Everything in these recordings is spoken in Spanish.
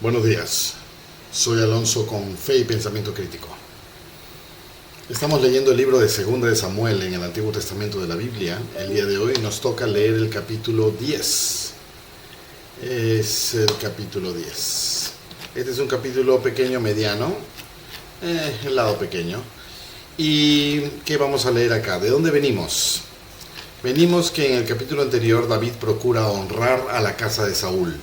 Buenos días, soy Alonso con Fe y Pensamiento Crítico. Estamos leyendo el libro de Segunda de Samuel en el Antiguo Testamento de la Biblia. El día de hoy nos toca leer el capítulo 10. Es el capítulo 10. Este es un capítulo pequeño, mediano, el lado pequeño. ¿Y qué vamos a leer acá? ¿De dónde venimos? Venimos que en el capítulo anterior David procura honrar a la casa de Saúl.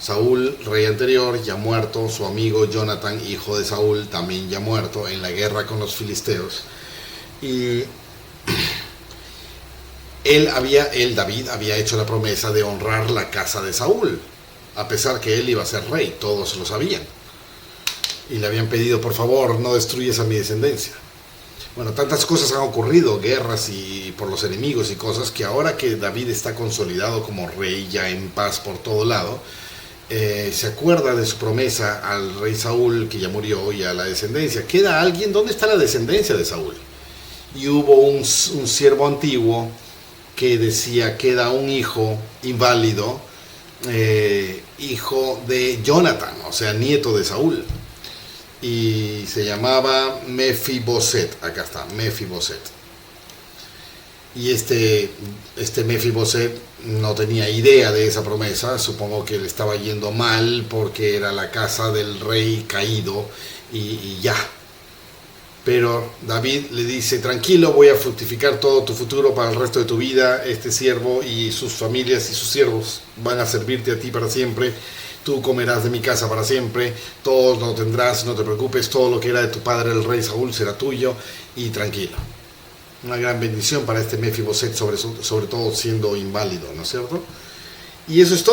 Saúl, rey anterior, ya muerto, su amigo Jonathan, hijo de Saúl, también ya muerto en la guerra con los filisteos. Y David, había hecho la promesa de honrar la casa de Saúl, a pesar que él iba a ser rey, todos lo sabían. Y le habían pedido, por favor, no destruyas a mi descendencia. Bueno, tantas cosas han ocurrido, guerras y por los enemigos y cosas, que ahora que David está consolidado como rey, ya en paz por todo lado, se acuerda de su promesa al rey Saúl, que ya murió, y a la descendencia. ¿Queda alguien? ¿Dónde está la descendencia de Saúl? Y hubo un siervo antiguo que decía, queda un hijo inválido, hijo de Jonathan, o sea, nieto de Saúl. Y se llamaba Mefiboset. Acá está, Mefiboset. Y este Mefiboset no tenía idea de esa promesa. Supongo que le estaba yendo mal porque era la casa del rey caído y ya. Pero David le dice, tranquilo, voy a fructificar todo tu futuro para el resto de tu vida. Este siervo y sus familias y sus siervos van a servirte a ti para siempre. Tú comerás de mi casa para siempre, todo lo tendrás, no te preocupes, todo lo que era de tu padre el rey Saúl será tuyo, y tranquilo. Una gran bendición para este Mefiboset, sobre todo siendo inválido, ¿no es cierto? Y eso es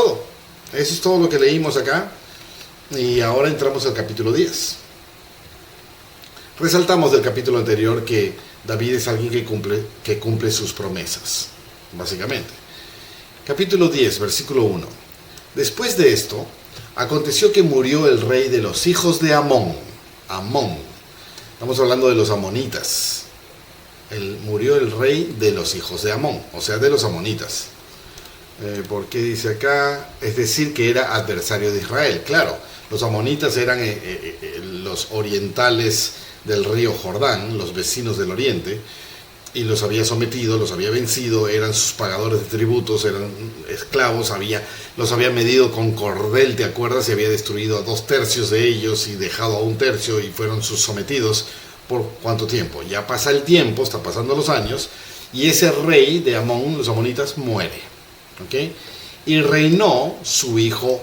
todo lo que leímos acá, y ahora entramos al capítulo 10. Resaltamos del capítulo anterior que David es alguien que cumple sus promesas, básicamente. Capítulo 10, versículo 1. Después de esto, aconteció que murió el rey de los hijos de Amón. Amón. Estamos hablando de los amonitas. Murió el rey de los hijos de Amón, o sea, de los amonitas. ¿Por qué dice acá? Es decir, que era adversario de Israel. Claro, los amonitas eran los orientales del río Jordán, los vecinos del oriente, y los había sometido, los había vencido, eran sus pagadores de tributos, eran esclavos, los había medido con cordel, ¿te acuerdas? Y había destruido a 2/3 de ellos y dejado a 1/3 y fueron sus sometidos. ¿Por cuánto tiempo? Ya pasa el tiempo, está pasando los años, y ese rey de Amón, los amonitas, muere. ¿Okay? Y reinó su hijo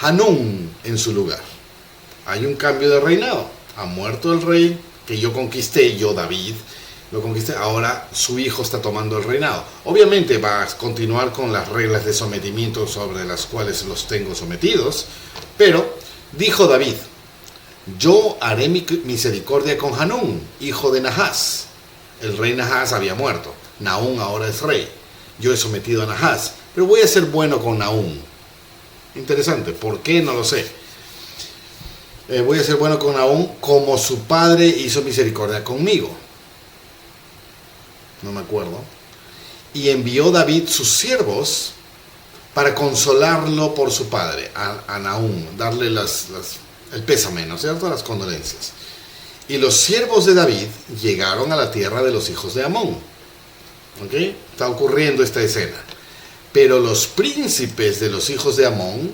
Hanún en su lugar. Hay un cambio de reinado. Ha muerto el rey que yo conquisté, yo David, lo conquisté, ahora su hijo está tomando el reinado. Obviamente va a continuar con las reglas de sometimiento sobre las cuales los tengo sometidos, pero dijo David, yo haré misericordia con Hanún, hijo de Nahás. El rey Nahás había muerto, Nahún ahora es rey. Yo he sometido a Nahás, pero voy a ser bueno con Nahún. Interesante, ¿por qué? No lo sé. Voy a ser bueno con Nahún como su padre hizo misericordia conmigo. No me acuerdo. Y envió David sus siervos para consolarlo por su padre, a Nahún, darle el pésame, ¿no es cierto?, las condolencias. Y los siervos de David llegaron a la tierra de los hijos de Amón. ¿Ok? Está ocurriendo esta escena. Pero los príncipes de los hijos de Amón,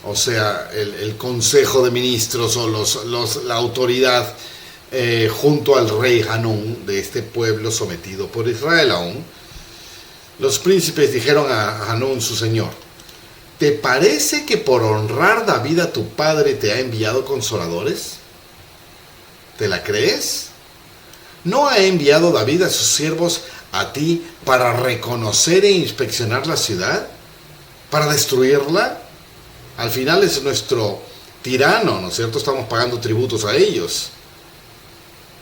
o sea, el consejo de ministros o la autoridad, junto al rey Hanún de este pueblo sometido por Israel aún, los príncipes dijeron a Hanún su señor, ¿te parece que por honrar David a tu padre te ha enviado consoladores? ¿Te la crees? ¿No ha enviado David a sus siervos a ti para reconocer e inspeccionar la ciudad? ¿Para destruirla? Al final es nuestro tirano, ¿no es cierto? Estamos pagando tributos a ellos.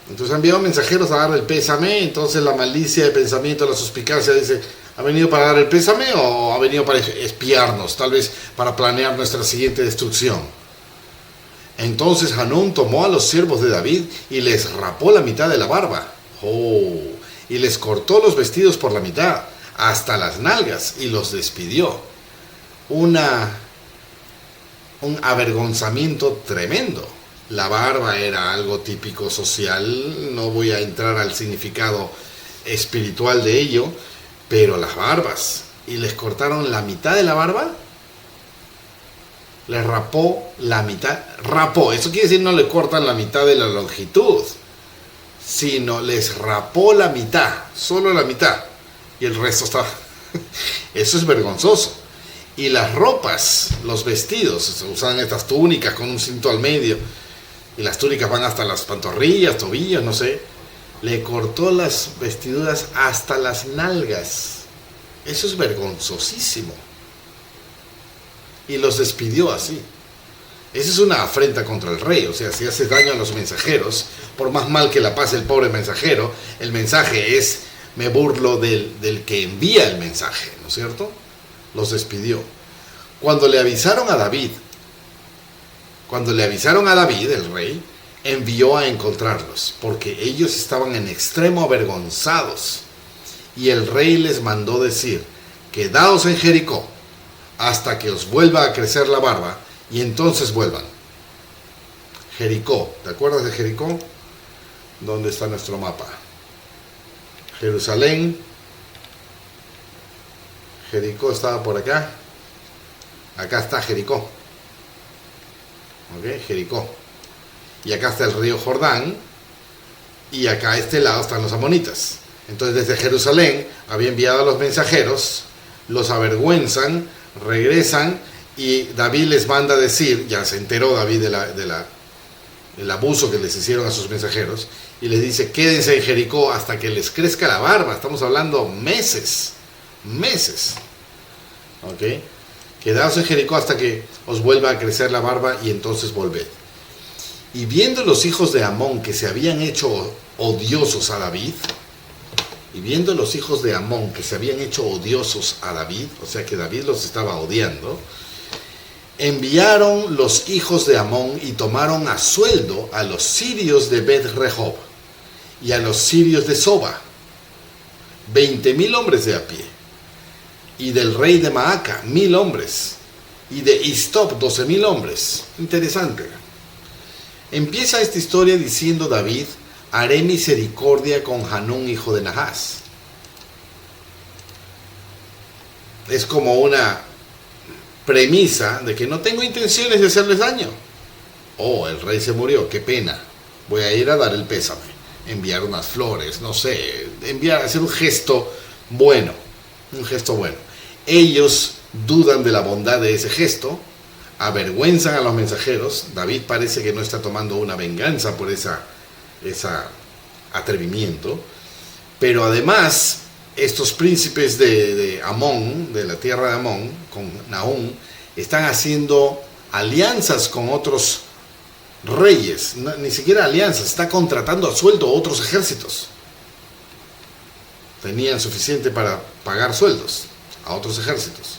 Entonces ha enviado mensajeros a dar el pésame. Entonces la malicia de pensamiento, la suspicacia dice, ¿ha venido para dar el pésame o ha venido para espiarnos? Tal vez para planear nuestra siguiente destrucción. Entonces Hanún tomó a los siervos de David y les rapó la mitad de la barba. Y les cortó los vestidos por la mitad, hasta las nalgas, y los despidió. Una un avergonzamiento tremendo. La barba era algo típico social, no voy a entrar al significado espiritual de ello, pero las barbas, y les cortaron la mitad de la barba, les rapó la mitad, eso quiere decir no le cortan la mitad de la longitud, sino les rapó la mitad, solo la mitad, y el resto estaba, eso es vergonzoso. Y las ropas, los vestidos, se usan estas túnicas con un cinto al medio, y las túnicas van hasta las pantorrillas, tobillos, no sé. Le cortó las vestiduras hasta las nalgas. Eso es vergonzosísimo. Y los despidió así. Esa es una afrenta contra el rey. O sea, si haces daño a los mensajeros, por más mal que la pase el pobre mensajero, el mensaje es, me burlo del que envía el mensaje, ¿no es cierto? Los despidió. Cuando le avisaron a David, el rey, envió a encontrarlos, porque ellos estaban en extremo avergonzados. Y el rey les mandó decir, quedaos en Jericó, hasta que os vuelva a crecer la barba, y entonces vuelvan. Jericó, ¿te acuerdas de Jericó? ¿Dónde está nuestro mapa? Jerusalén. Jericó estaba por acá. Acá está Jericó. ¿Ok? Jericó. Y acá está el río Jordán. Y acá a este lado están los amonitas. Entonces desde Jerusalén había enviado a los mensajeros, los avergüenzan, regresan y David les manda decir, ya se enteró David del abuso que les hicieron a sus mensajeros, y les dice, quédense en Jericó hasta que les crezca la barba. Estamos hablando meses. ¿Ok? Quedaos en Jericó hasta que os vuelva a crecer la barba y entonces volved. Y viendo los hijos de Amón que se habían hecho odiosos a David, o sea que David los estaba odiando, enviaron los hijos de Amón y tomaron a sueldo a los sirios de Bet-Rehob y a los sirios de Soba, 20,000 hombres de a pie, y del rey de Maaca, 1,000 hombres, y de Istop, 12,000 hombres. Interesante. Empieza esta historia diciendo David, haré misericordia con Hanún, hijo de Nahás. Es como una premisa de que no tengo intenciones de hacerles daño. Oh, el rey se murió, qué pena. Voy a ir a dar el pésame, enviar unas flores, no sé, hacer un gesto bueno. Ellos dudan de la bondad de ese gesto, avergüenzan a los mensajeros. David parece que no está tomando una venganza por ese atrevimiento, pero además estos príncipes de Amón, de la tierra de Amón, con Nahum, están haciendo alianzas con otros reyes, ni siquiera alianzas, está contratando a sueldo a otros ejércitos. Tenían suficiente para pagar sueldos a otros ejércitos.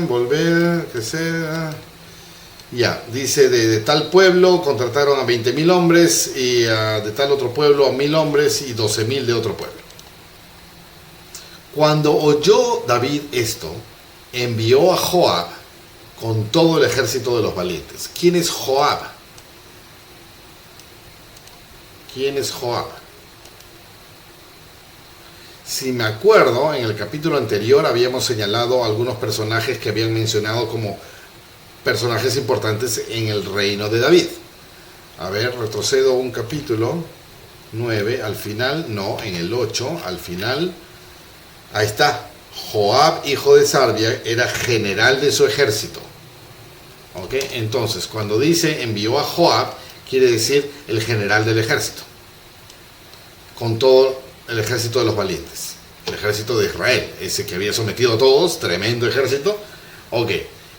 Volver, que sea. Ya, dice de tal pueblo contrataron a 20,000 hombres y de tal otro pueblo a 1,000 hombres y 12,000 de otro pueblo. Cuando oyó David esto, envió a Joab con todo el ejército de los valientes. ¿Quién es Joab? Si me acuerdo, en el capítulo anterior habíamos señalado algunos personajes que habían mencionado como personajes importantes en el reino de David. A ver, retrocedo un capítulo, 9, al final, no, en el 8, al final, ahí está, Joab, hijo de Sarvia, era general de su ejército. ¿Ok? Entonces, cuando dice envió a Joab, quiere decir el general del ejército, con todo el ejército de los valientes, el ejército de Israel, ese que había sometido a todos, tremendo ejército. Ok,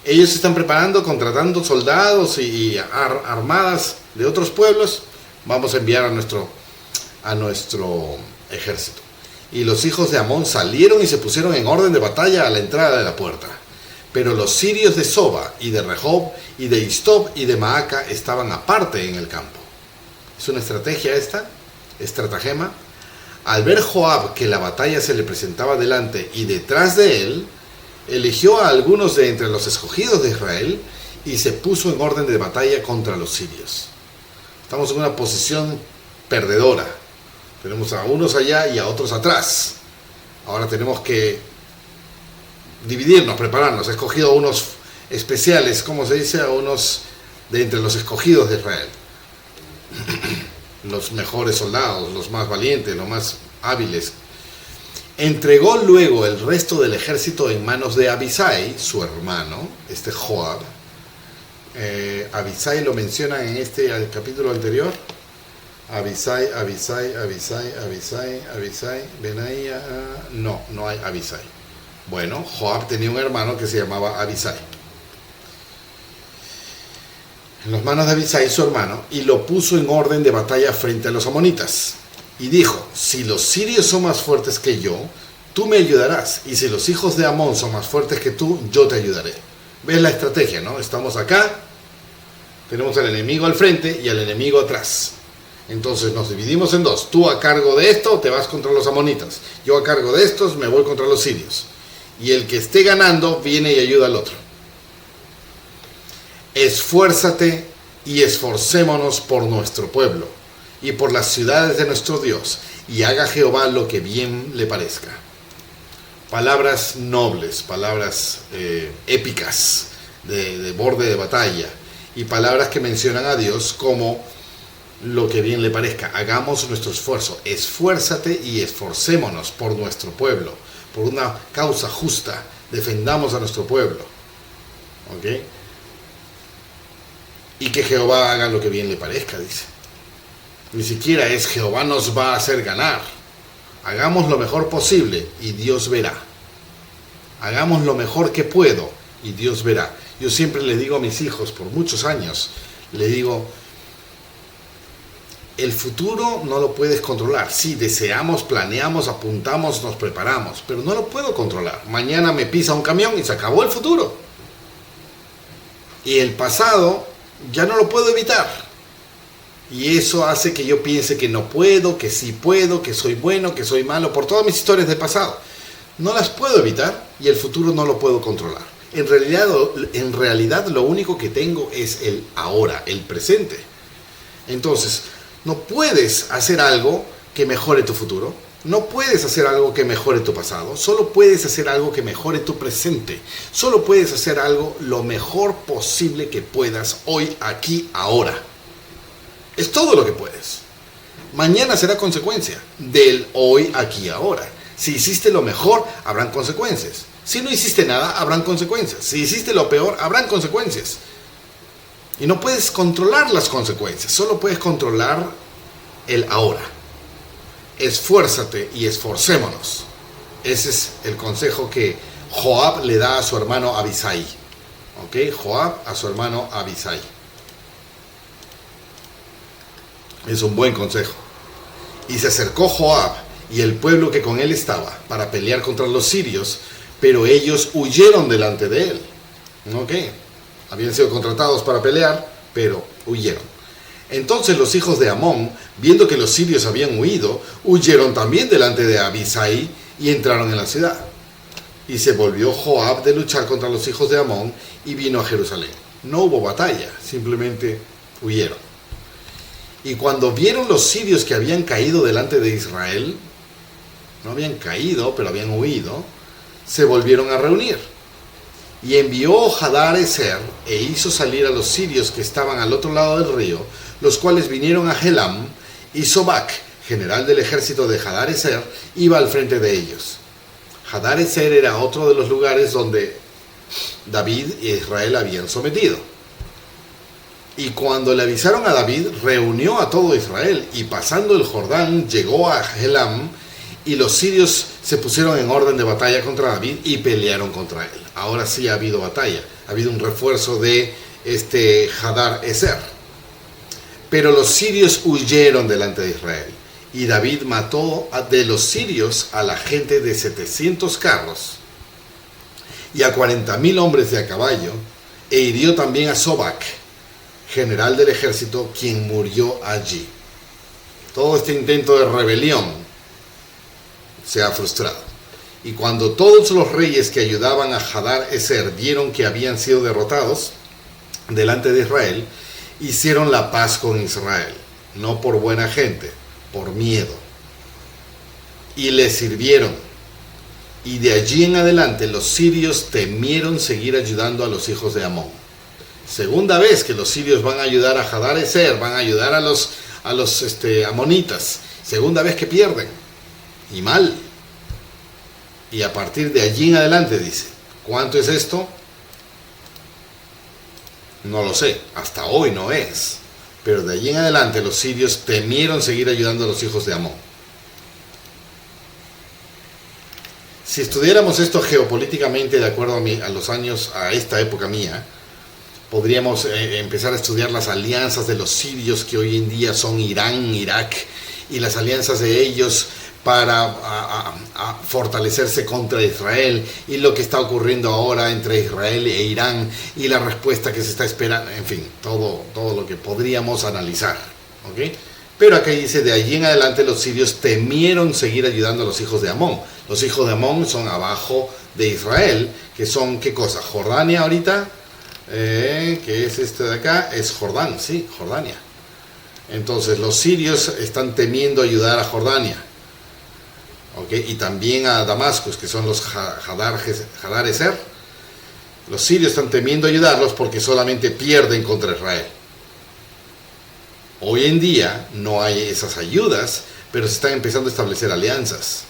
ellos se están preparando, contratando soldados y armadas de otros pueblos. Vamos a enviar a nuestro ejército. Y los hijos de Amón salieron y se pusieron en orden de batalla a la entrada de la puerta. Pero los sirios de Soba y de Rehob y de Istop y de Maaca estaban aparte en el campo. ¿Es una estrategia esta? ¿Estratagema? Al ver Joab que la batalla se le presentaba delante y detrás de él, eligió a algunos de entre los escogidos de Israel y se puso en orden de batalla contra los sirios. Estamos en una posición perdedora. Tenemos a unos allá y a otros atrás. Ahora tenemos que dividirnos, prepararnos. He escogido a unos especiales, ¿cómo se dice? A unos de entre los escogidos de Israel. Los mejores soldados, los más valientes, los más hábiles. Entregó luego el resto del ejército en manos de Abisai, su hermano, Joab. Abisai lo mencionan en el capítulo anterior. Abisai, Benaía. No hay Abisai. Bueno, Joab tenía un hermano que se llamaba Abisai. En las manos de Abisai, su hermano, y lo puso en orden de batalla frente a los amonitas. Y dijo: si los sirios son más fuertes que yo, tú me ayudarás. Y si los hijos de Amón son más fuertes que tú, yo te ayudaré. ¿Ves la estrategia, no? Estamos acá, tenemos al enemigo al frente y al enemigo atrás. Entonces nos dividimos en dos. Tú a cargo de esto te vas contra los amonitas. Yo a cargo de estos me voy contra los sirios. Y el que esté ganando viene y ayuda al otro. Esfuérzate y esforcémonos por nuestro pueblo y por las ciudades de nuestro Dios, y haga Jehová lo que bien le parezca. Palabras nobles, palabras épicas, de borde de batalla, y palabras que mencionan a Dios como lo que bien le parezca. Hagamos nuestro esfuerzo, esfuérzate y esforcémonos por nuestro pueblo, por una causa justa, defendamos a nuestro pueblo. ¿Ok? Y que Jehová haga lo que bien le parezca, dice. Ni siquiera es Jehová nos va a hacer ganar. Hagamos lo mejor posible y Dios verá. Hagamos lo mejor que puedo y Dios verá. Yo siempre le digo a mis hijos, por muchos años, le digo: el futuro no lo puedes controlar. Sí, deseamos, planeamos, apuntamos, nos preparamos, pero no lo puedo controlar. Mañana me pisa un camión y se acabó el futuro. Y el pasado ya no lo puedo evitar. Y eso hace que yo piense que no puedo, que sí puedo, que soy bueno, que soy malo, por todas mis historias del pasado. No las puedo evitar y el futuro no lo puedo controlar. En realidad lo único que tengo es el ahora, el presente. Entonces, no puedes hacer algo que mejore tu futuro. No puedes hacer algo que mejore tu pasado. Solo puedes hacer algo que mejore tu presente. Solo puedes hacer algo lo mejor posible que puedas hoy, aquí, ahora. Es todo lo que puedes. Mañana será consecuencia del hoy, aquí, ahora. Si hiciste lo mejor, habrán consecuencias. Si no hiciste nada, habrán consecuencias. Si hiciste lo peor, habrán consecuencias. Y no puedes controlar las consecuencias. Solo puedes controlar el ahora. Esfuérzate y esforcémonos. Ese es el consejo que Joab le da a su hermano Abisai. ¿Ok? Joab a su hermano Abisai. Es un buen consejo. Y se acercó Joab y el pueblo que con él estaba para pelear contra los sirios, pero ellos huyeron delante de él. ¿Ok? Habían sido contratados para pelear, pero huyeron. Entonces los hijos de Amón, viendo que los sirios habían huido, huyeron también delante de Abisai y entraron en la ciudad. Y se volvió Joab de luchar contra los hijos de Amón y vino a Jerusalén. No hubo batalla, simplemente huyeron. Y cuando vieron los sirios que habían caído delante de Israel, no habían caído, pero habían huido, se volvieron a reunir. Y envió Hadar-ezer e hizo salir a los sirios que estaban al otro lado del río, los cuales vinieron a Helam, y Sobac, general del ejército de Hadar-ezer, iba al frente de ellos. Hadar-ezer era otro de los lugares donde David e Israel habían sometido. Y cuando le avisaron a David, reunió a todo Israel, y pasando el Jordán llegó a Helam, y los sirios se pusieron en orden de batalla contra David y pelearon contra él. Ahora sí ha habido batalla, ha habido un refuerzo de Hadar-ezer. Pero los sirios huyeron delante de Israel, y David mató de los sirios a la gente de 700 carros y a 40,000 hombres de a caballo, e hirió también a Sobac, general del ejército, quien murió allí. Todo este intento de rebelión se ha frustrado. Y cuando todos los reyes que ayudaban a Hadar Ezer vieron que habían sido derrotados delante de Israel, hicieron la paz con Israel, no por buena gente, por miedo. Y le sirvieron. Y de allí en adelante los sirios temieron seguir ayudando a los hijos de Amón. Segunda vez que los sirios van a ayudar a Hadar Ezer, van a ayudar a los amonitas. Segunda vez que pierden. Y mal. Y a partir de allí en adelante dice, ¿cuánto es esto? No lo sé, hasta hoy no es. Pero de allí en adelante los sirios temieron seguir ayudando a los hijos de Amón. Si estudiáramos esto geopolíticamente de acuerdo a los años, a esta época mía, podríamos empezar a estudiar las alianzas de los sirios que hoy en día son Irán, Irak, y las alianzas de ellos para a fortalecerse contra Israel, y lo que está ocurriendo ahora entre Israel e Irán, y la respuesta que se está esperando, en fin, todo lo que podríamos analizar, ¿ok? Pero acá dice, de allí en adelante los sirios temieron seguir ayudando a los hijos de Amón. Los hijos de Amón son abajo de Israel, que son, ¿qué cosa? Jordania ahorita, que es este de acá, es Jordán, sí, Jordania. Entonces los sirios están temiendo ayudar a Jordania, ¿okay? Y también a Damasco, que son los Hadar Ezer. Los sirios están temiendo ayudarlos porque solamente pierden contra Israel. Hoy en día no hay esas ayudas, pero se están empezando a establecer alianzas.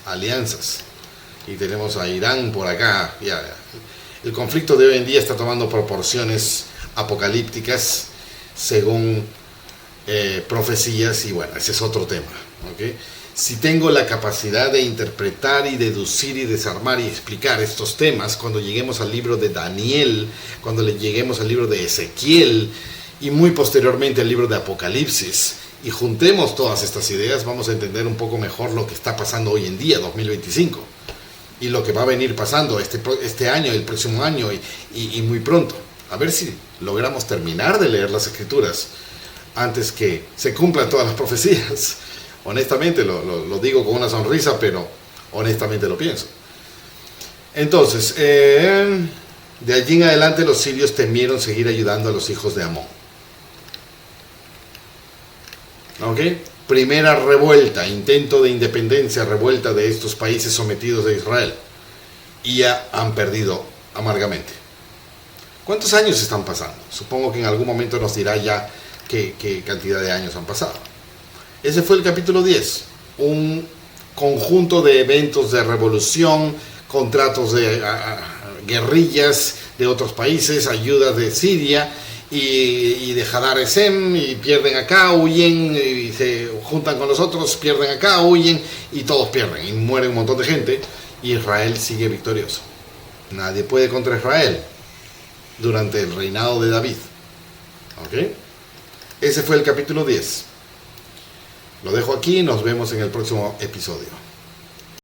Y tenemos a Irán por acá. Ya. El conflicto de hoy en día está tomando proporciones apocalípticas según profecías, y bueno, ese es otro tema, ¿okay? Si tengo la capacidad de interpretar y deducir y desarmar y explicar estos temas, cuando lleguemos al libro de Daniel, cuando lleguemos al libro de Ezequiel y muy posteriormente al libro de Apocalipsis, y juntemos todas estas ideas, vamos a entender un poco mejor lo que está pasando hoy en día, 2025, y lo que va a venir pasando este año, el próximo año y muy pronto. A ver si logramos terminar de leer las Escrituras antes que se cumplan todas las profecías. Honestamente, lo digo con una sonrisa, pero honestamente lo pienso. Entonces, de allí en adelante los sirios temieron seguir ayudando a los hijos de Amón. ¿Ok? Primera revuelta, intento de independencia, revuelta de estos países sometidos a Israel. Y ya han perdido amargamente. ¿Cuántos años están pasando? Supongo que en algún momento nos dirá ya qué cantidad de años han pasado. Ese fue el capítulo 10, un conjunto de eventos de revolución, contratos de guerrillas de otros países, ayudas de Siria y de Hadar Ezer, y pierden acá, huyen, y se juntan con los otros, pierden acá, huyen, y todos pierden, y muere un montón de gente, y Israel sigue victorioso. Nadie puede contra Israel durante el reinado de David. ¿Ok? Ese fue el capítulo 10. Lo dejo aquí y nos vemos en el próximo episodio.